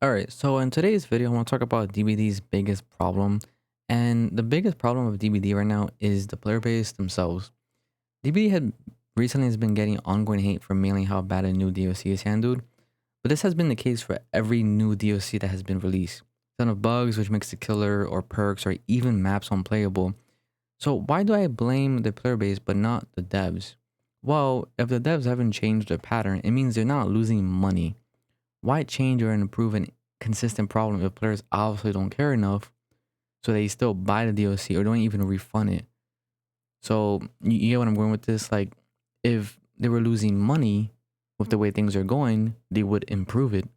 Alright, so in today's video, I want to talk about DBD's biggest problem. And the biggest problem of DBD right now is the player base themselves. DBD had recently has been getting ongoing hate for mainly how bad a new DLC is handled. But this has been the case for every new DLC that has been released. Ton of bugs which makes the killer or perks or even maps unplayable. So why do I blame the player base but not the devs? Well, if the devs haven't changed their pattern, it means they're not losing money. Why change or improve a consistent problem if players obviously don't care enough so they still buy the DLC or don't even refund it? So you get what I'm going with this? Like, if they were losing money with the way things are going, they would improve it,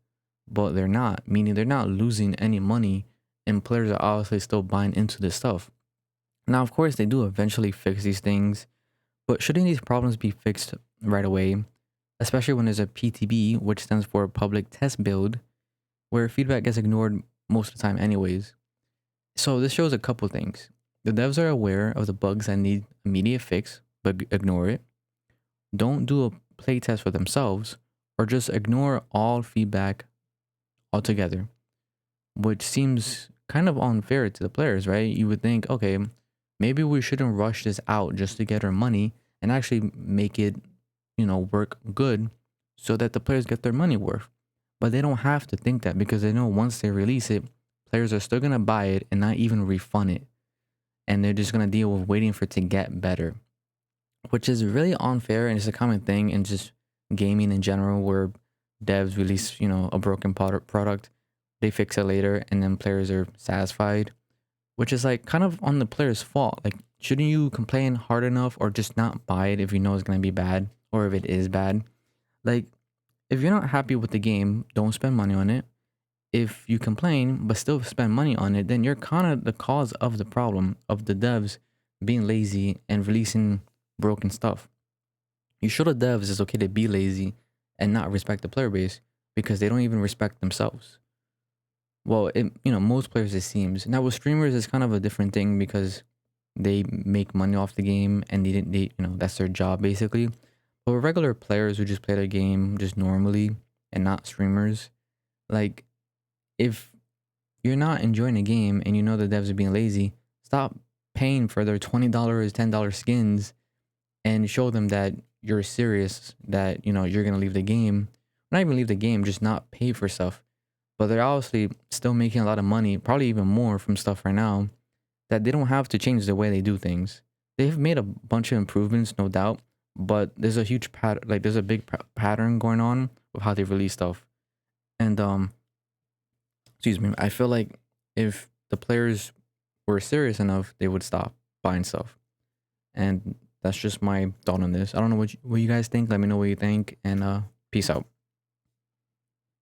but they're not, meaning they're not losing any money and players are obviously still buying into this stuff. Now, of course, they do eventually fix these things, but shouldn't these problems be fixed right away? Especially when there's a PTB, which stands for public test build, where feedback gets ignored most of the time anyways. So this shows a couple things. The devs are aware of the bugs that need immediate fix, but ignore it. Don't do a playtest for themselves, or just ignore all feedback altogether, which seems kind of unfair to the players, right? You would think, okay, maybe we shouldn't rush this out just to get our money and actually make it, work good so that the players get their money worth. But they don't have to think that because they know once they release it, players are still going to buy it and not even refund it. And they're just going to deal with waiting for it to get better, which is really unfair. And it's a common thing in just gaming in general where devs release, a broken product, they fix it later and then players are satisfied, which is like kind of on the player's fault. Like, shouldn't you complain hard enough or just not buy it if you know it's going to be bad or if it is bad? Like, if you're not happy with the game, don't spend money on it. If you complain but still spend money on it, then you're kind of the cause of the problem of the devs being lazy and releasing broken stuff. You show the devs it's okay to be lazy and not respect the player base because they don't even respect themselves. Well, most players it seems. Now with streamers, it's kind of a different thing because they make money off the game and that's their job basically. But with regular players who just play the game just normally and not streamers, like, if you're not enjoying the game and you know the devs are being lazy, stop paying for their $20, $10 skins and show them that you're serious, that, you're going to leave the game. Not even leave the game, just not pay for stuff. But they're obviously still making a lot of money, probably even more from stuff right now, that they don't have to change the way they do things. They've made a bunch of improvements, no doubt, but there's a huge pattern, like there's a big pattern going on with how they release stuff. And excuse me, I feel like if the players were serious enough, they would stop buying stuff. And that's just my thought on this. I don't know what you guys think. Let me know what you think, and peace out.